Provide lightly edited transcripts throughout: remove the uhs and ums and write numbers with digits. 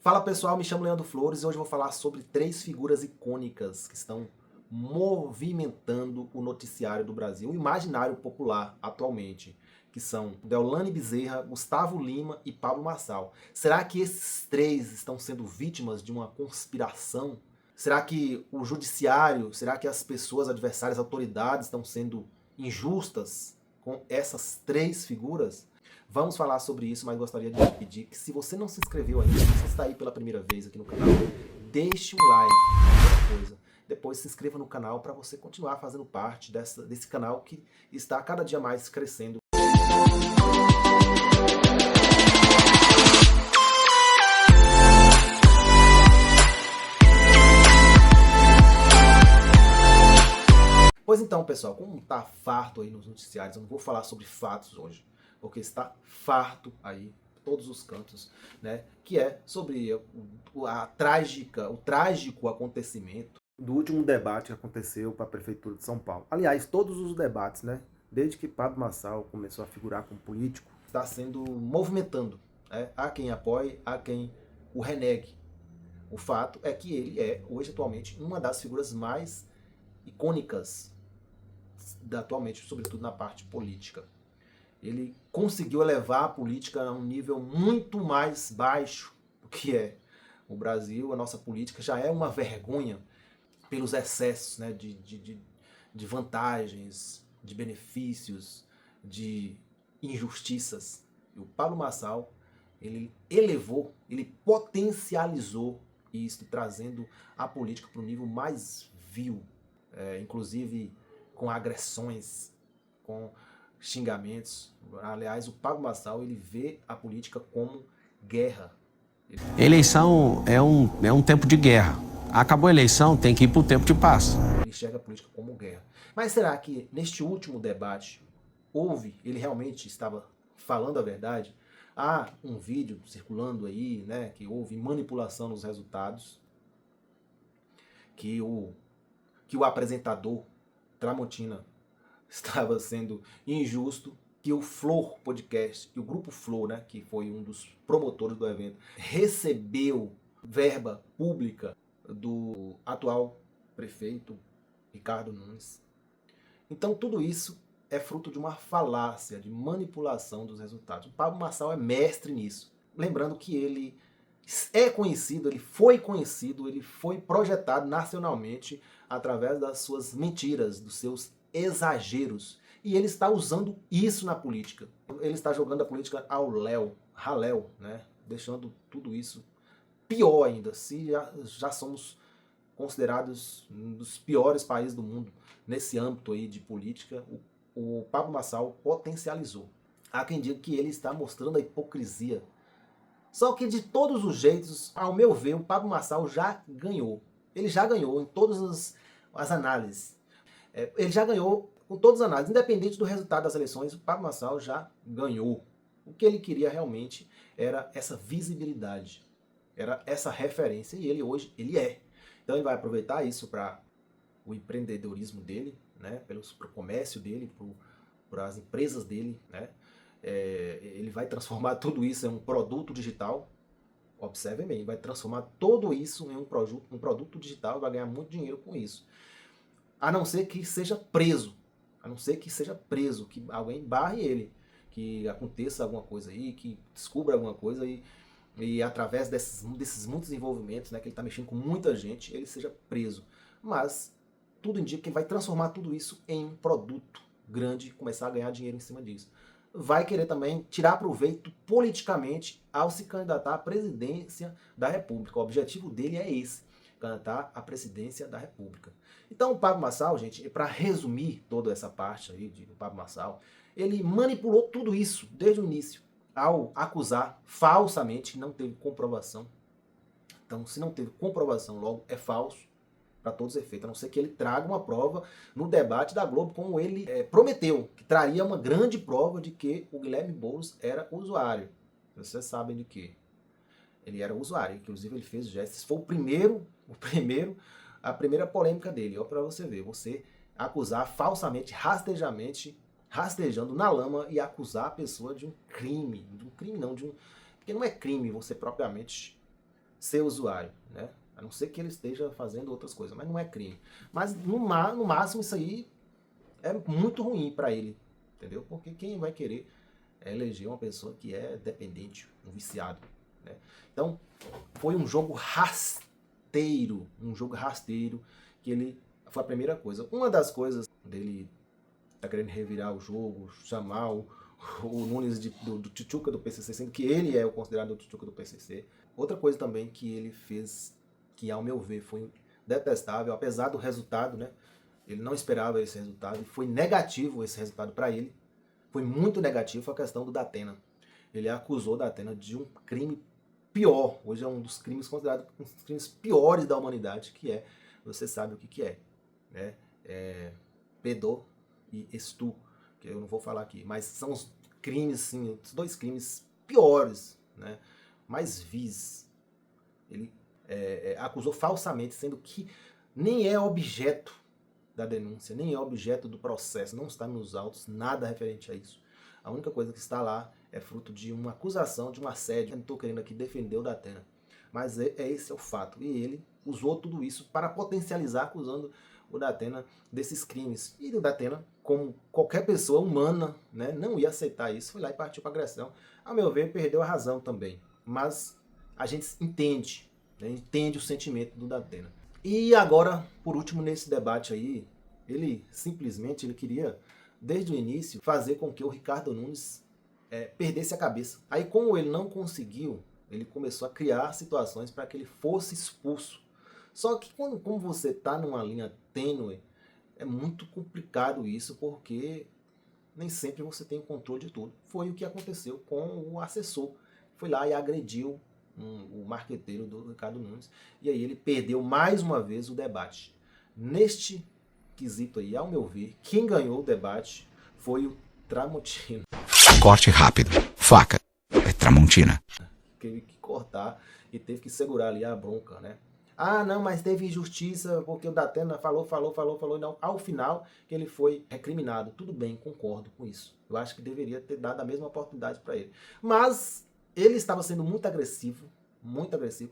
Fala pessoal, me chamo Leandro Flores e hoje eu vou falar sobre três figuras icônicas que estão movimentando o noticiário do Brasil, o imaginário popular atualmente, que são Deolane Bezerra, Gustavo Lima e Pablo Marçal. Será que esses três estão sendo vítimas de uma conspiração? Será que o judiciário, será que as pessoas adversárias, autoridades estão sendo injustas com essas três figuras? Vamos falar sobre isso, mas gostaria de pedir que se você não se inscreveu ainda, se você está aí pela primeira vez aqui no canal, deixe um like, primeira coisa. Depois se inscreva no canal para você continuar fazendo parte desse canal que está cada dia mais crescendo. Pois então, pessoal, como está farto aí nos noticiários, eu não vou falar sobre fatos hoje, porque está farto aí todos os cantos, né? Que é sobre o trágico acontecimento do último debate que aconteceu para a Prefeitura de São Paulo. Aliás, todos os debates, né? Desde que Pablo Marçal começou a figurar como político, está sendo movimentando, né? Há quem apoie, há quem o renegue. O fato é que ele é, hoje, atualmente, uma das figuras mais icônicas atualmente, sobretudo na parte política. Ele conseguiu elevar a política a um nível muito mais baixo do que é o Brasil. A nossa política já é uma vergonha pelos excessos, né, de vantagens, de benefícios, de injustiças. E o Pablo Marçal, ele elevou, ele potencializou isso, trazendo a política para um nível mais vil, inclusive com agressões, com xingamentos. Aliás, o Pablo Marçal, ele vê a política como guerra. Eleição é um tempo de guerra. Acabou a eleição, tem que ir para o tempo de paz. Ele enxerga a política como guerra. Mas será que neste último debate ele realmente estava falando a verdade? Há um vídeo circulando aí, né, que houve manipulação nos resultados, que o apresentador Tramontina estava sendo injusto, que o Flow Podcast e o Grupo Flow, né, que foi um dos promotores do evento, recebeu verba pública do atual prefeito Ricardo Nunes. Então tudo isso é fruto de uma falácia, de manipulação dos resultados. O Pablo Marçal é mestre nisso. Lembrando que ele é conhecido, ele foi projetado nacionalmente através das suas mentiras, dos seus exageros. E ele está usando isso na política. Ele está jogando a política ao raléu, né? Deixando tudo isso pior ainda. Se já somos considerados um dos piores países do mundo nesse âmbito aí de política, o Pablo Marçal potencializou. Há quem diga que ele está mostrando a hipocrisia. Só que de todos os jeitos, ao meu ver, o Pablo Marçal já ganhou. Ele já ganhou em todas as análises. Ele já ganhou com todas as análises. Independente do resultado das eleições, o Pablo Marçal já ganhou. O que ele queria realmente era essa visibilidade. Era essa referência. E ele hoje, ele é. Então ele vai aproveitar isso para o empreendedorismo dele, né? Para o comércio dele, para as empresas dele, né? Ele vai transformar tudo isso em um produto digital. Observem bem, vai transformar tudo isso em um produto digital e vai ganhar muito dinheiro com isso. A não ser que seja preso. Que alguém barre ele, que aconteça alguma coisa aí, que descubra alguma coisa e através desses muitos envolvimentos, né, que ele está mexendo com muita gente, ele seja preso. Mas tudo indica que ele vai transformar tudo isso em um produto grande e começar a ganhar dinheiro em cima disso. Vai querer também tirar proveito politicamente ao se candidatar à presidência da República. O objetivo dele é esse, candidatar à presidência da República. Então o Pablo Marçal, gente, para resumir toda essa parte aí do Pablo Marçal, ele manipulou tudo isso desde o início, ao acusar falsamente, não teve comprovação. Então, se não teve comprovação, logo é falso para todos os efeitos, a não ser que ele traga uma prova no debate da Globo, como ele prometeu, que traria uma grande prova de que o Guilherme Boulos era usuário. Vocês sabem de quê? Ele era usuário, inclusive ele fez gestos. Esse foi a primeira polêmica dele. Ó, para você ver, você acusar falsamente, rastejando na lama e acusar a pessoa de um crime. De um crime não, porque não é crime você propriamente ser usuário, né? A não ser que ele esteja fazendo outras coisas, mas não é crime. Mas no máximo isso aí é muito ruim para ele, entendeu? Porque quem vai querer eleger uma pessoa que é dependente, um viciado, né? Então, foi um jogo rasteiro, que ele foi a primeira coisa. Uma das coisas dele tá querendo revirar o jogo, chamar o Nunes do tchutchuca do PCC, sendo que ele é o considerado o tchutchuca do PCC. Outra coisa também que ele fez, que ao meu ver foi detestável, apesar do resultado, né? Ele não esperava esse resultado, e foi negativo esse resultado para ele. Foi muito negativo a questão do Datena. Ele acusou o Datena de um crime pior. Hoje é um dos crimes considerados um dos crimes piores da humanidade, que é, você sabe o que é, né? Pedó e estupro, que eu não vou falar aqui, mas são os crimes, sim, os dois crimes piores, né? Mais vis. Ele acusou falsamente, sendo que nem é objeto da denúncia, nem é objeto do processo, não está nos autos, nada referente a isso. A única coisa que está lá é fruto de uma acusação, de um assédio. Eu não estou querendo aqui defender o Datena, mas esse é o fato. E ele usou tudo isso para potencializar, acusando o Datena desses crimes. E o Datena, como qualquer pessoa humana, né, não ia aceitar isso, foi lá e partiu para agressão. A meu ver, perdeu a razão também. Mas a gente entende, né, entende o sentimento do Datena. E agora, por último, nesse debate aí, ele simplesmente queria, desde o início, fazer com que o Ricardo Nunes perdesse a cabeça. Aí, como ele não conseguiu, ele começou a criar situações para que ele fosse expulso. Só que como você está numa linha tênue, é muito complicado isso, porque nem sempre você tem controle de tudo. Foi o que aconteceu com o assessor. Foi lá e agrediu o marqueteiro do Ricardo Nunes. E aí ele perdeu mais uma vez o debate. Neste quesito aí, ao meu ver, quem ganhou o debate foi o Tramontina. Corte rápido. Faca. É Tramontina. Teve que cortar e teve que segurar ali a bronca, né? Ah, não, mas teve injustiça porque o Datena falou, e não, ao final que ele foi recriminado. Tudo bem, concordo com isso. Eu acho que deveria ter dado a mesma oportunidade para ele. Mas ele estava sendo muito agressivo,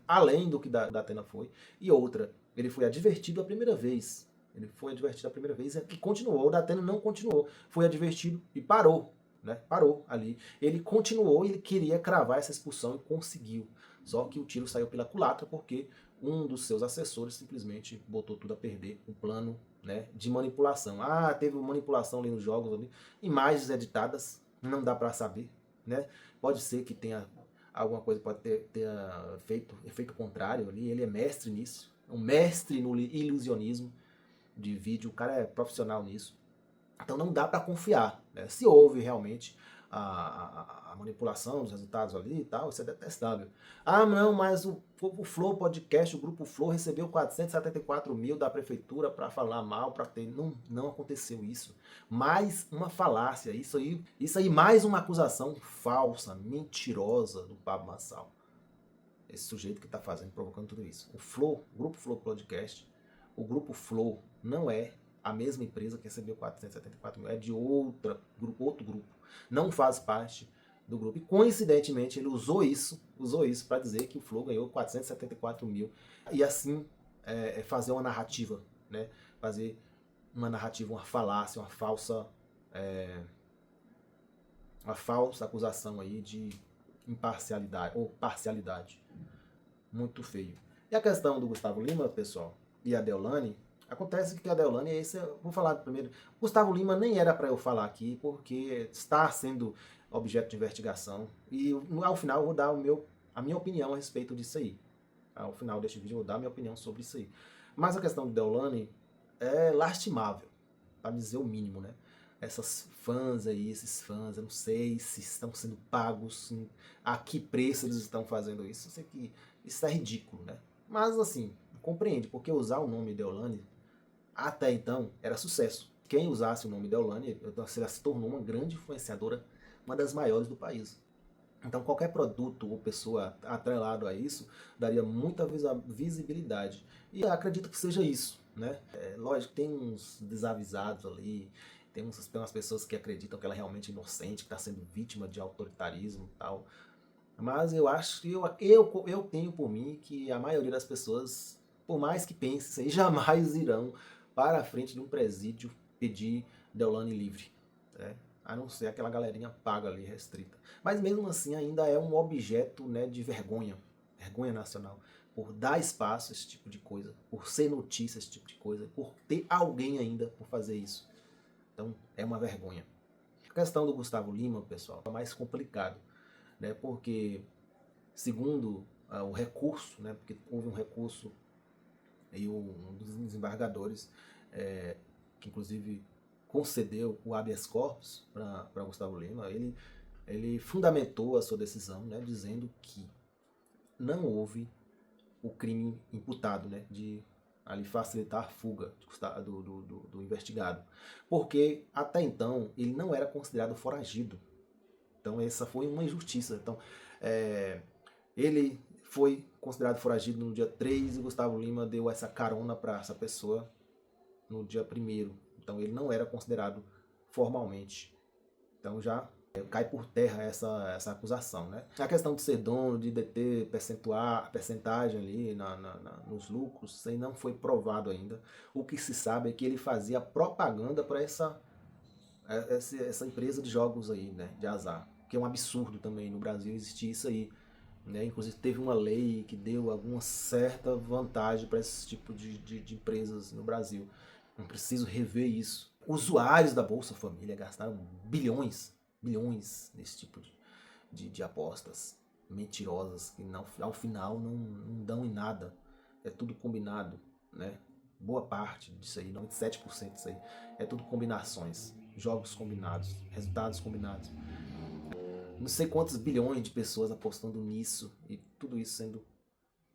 além do que o Datena foi. E outra, ele foi advertido a primeira vez. E continuou. O Datena não continuou. Foi advertido e parou, né? Parou ali. Ele continuou e ele queria cravar essa expulsão e conseguiu. Só que o tiro saiu pela culatra porque um dos seus assessores simplesmente botou tudo a perder, um plano, né, de manipulação. Ah, teve manipulação ali nos jogos, ali, imagens editadas, não dá para saber, né? Pode ser que tenha alguma coisa, pode ter feito efeito contrário ali. Ele é mestre nisso, um mestre no ilusionismo de vídeo, o cara é profissional nisso. Então não dá para confiar, né? Se houve realmente a manipulação dos resultados ali e tal, isso é detestável. Ah, não, mas o Flow Podcast, o Grupo Flow recebeu 474 mil da prefeitura para falar mal, para ter... Não aconteceu isso. Mais uma falácia, isso aí mais uma acusação falsa, mentirosa do Pablo Marçal. Esse sujeito que está provocando tudo isso. O Grupo Flow Podcast, o Grupo Flow não é a mesma empresa que recebeu 474 mil, é de outro grupo, não faz parte do grupo. E coincidentemente ele usou isso para dizer que o Flow ganhou 474 mil. E assim fazer uma narrativa, né? Fazer uma narrativa, uma falácia, uma falsa acusação aí de imparcialidade ou parcialidade. Muito feio. E a questão do Gustavo Lima, pessoal, e a Deolane, acontece que a Deolane, vou falar primeiro, Gustavo Lima nem era para eu falar aqui, porque está sendo objeto de investigação, e ao final eu vou dar a minha opinião a respeito disso aí. Ao final deste vídeo eu vou dar a minha opinião sobre isso aí. Mas a questão de Deolane é lastimável, para dizer o mínimo, né? Essas fãs aí, esses fãs, eu não sei se estão sendo pagos, a que preço eles estão fazendo isso. Eu sei que isso é ridículo, né? Mas assim, compreende, porque usar o nome Deolane até então era sucesso. Quem usasse o nome Deolane, ela se tornou uma grande influenciadora, uma das maiores do país. Então qualquer produto ou pessoa atrelado a isso daria muita visibilidade. E eu acredito que seja isso, né? Lógico, tem uns desavisados ali, tem umas pessoas que acreditam que ela é realmente inocente, que está sendo vítima de autoritarismo e tal. Mas eu acho que eu tenho por mim que a maioria das pessoas, por mais que pensem isso aí, jamais irão para a frente de um presídio pedir Deolane livre, né? A não ser aquela galerinha paga ali, restrita. Mas mesmo assim ainda é um objeto, né, de vergonha, vergonha nacional, por dar espaço a esse tipo de coisa, por ser notícia esse tipo de coisa, por ter alguém ainda por fazer isso. Então é uma vergonha. A questão do Gustavo Lima, pessoal, é mais complicado, né? Porque segundo o recurso, né? Porque houve um recurso e um dos desembargadores, que inclusive concedeu o habeas corpus para Gustavo Lima, ele fundamentou a sua decisão, né? Dizendo que não houve o crime imputado, né? De ali facilitar a fuga do investigado, porque até então ele não era considerado foragido. Então essa foi uma injustiça. Então ele foi considerado foragido no dia 3 e Gustavo Lima deu essa carona para essa pessoa no dia 1º. Então ele não era considerado formalmente. Então já cai por terra essa acusação, né? A questão de ser dono, de deter percentagem ali nos lucros, isso aí não foi provado ainda. O que se sabe é que ele fazia propaganda para essa empresa de jogos aí, né, de azar, que é um absurdo também no Brasil existir isso aí, né? Inclusive teve uma lei que deu alguma certa vantagem para esse tipo de empresas no Brasil. Não preciso rever isso. Usuários da Bolsa Família gastaram bilhões nesse tipo de apostas mentirosas que ao final não dão em nada. É tudo combinado, né? Boa parte disso aí, 97% disso aí, é tudo combinações, jogos combinados, resultados combinados. Não sei quantos bilhões de pessoas apostando nisso e tudo isso sendo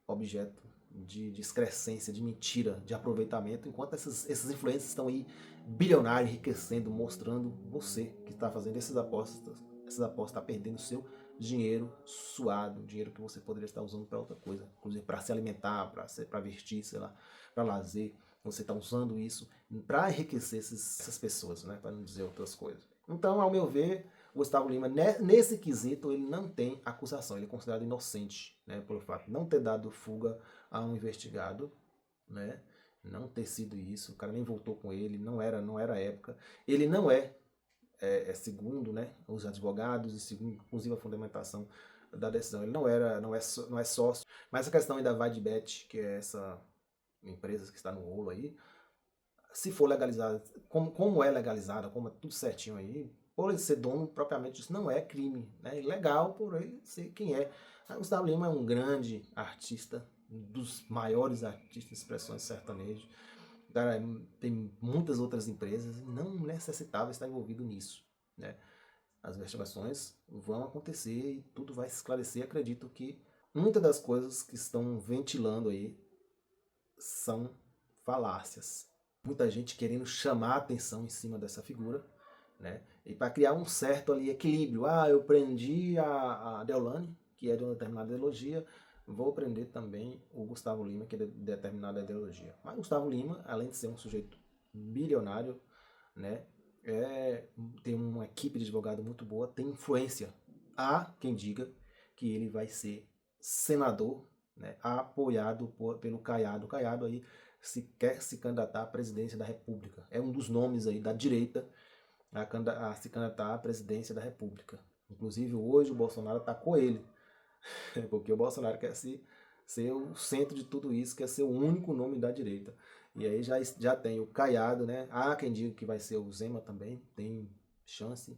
objeto de excrescência, de mentira, de aproveitamento, enquanto esses influencers estão aí bilionários, enriquecendo, mostrando você que está fazendo essas apostas está perdendo seu dinheiro suado, dinheiro que você poderia estar usando para outra coisa, inclusive para se alimentar, para vestir, sei lá, para lazer. Você está usando isso para enriquecer essas pessoas, né? Para não dizer outras coisas. Então, ao meu ver, o Gustavo Lima, nesse quesito, ele não tem acusação, ele é considerado inocente, né? Pelo fato de não ter dado fuga a um investigado, né? Não ter sido isso, o cara nem voltou com ele, não era a época. Ele não segundo, né, os advogados e segundo inclusive a fundamentação da decisão, ele não é sócio. Mas a questão ainda vai de Bet, que é essa empresa que está no rolo aí, se for legalizada, como é legalizada, como é tudo certinho aí, por ele ser dono propriamente disso, não é crime, né? É ilegal por ele ser quem é. O Gustavo Lima é um grande artista, um dos maiores artistas de expressões sertanejas. Cara, tem muitas outras empresas e não necessitava estar envolvido nisso, né? As investigações vão acontecer e tudo vai se esclarecer. Acredito que muitas das coisas que estão ventilando aí são falácias. Muita gente querendo chamar a atenção em cima dessa figura, né? E para criar um certo ali equilíbrio. Ah, eu prendi a Deolane, que é de uma determinada ideologia, vou prender também o Gustavo Lima, que é de determinada ideologia. Mas Gustavo Lima, além de ser um sujeito bilionário, né, tem uma equipe de advogado muito boa, tem influência. Há quem diga que ele vai ser senador, né, apoiado pelo Caiado. O Caiado aí quer se candidatar à presidência da República. É um dos nomes aí da direita a se candidatar à presidência da República. Inclusive hoje o Bolsonaro atacou ele, porque o Bolsonaro quer ser o centro de tudo isso, quer ser o único nome da direita. E aí já tem o Caiado, né? Há quem diga que vai ser o Zema também, tem chance.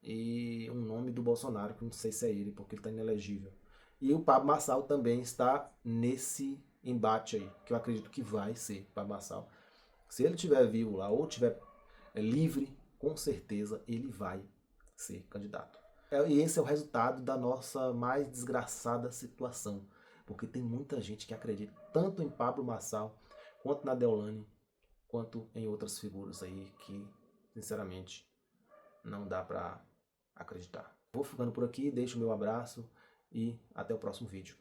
E um nome do Bolsonaro, que não sei se é ele, porque ele está inelegível. E o Pablo Marçal também está nesse embate aí, que eu acredito que vai ser Pablo Marçal. Se ele estiver vivo lá ou estiver livre, com certeza ele vai ser candidato. E esse é o resultado da nossa mais desgraçada situação, porque tem muita gente que acredita tanto em Pablo Marçal, quanto na Deolane, quanto em outras figuras aí que, sinceramente, não dá pra acreditar. Vou ficando por aqui, deixo o meu abraço e até o próximo vídeo.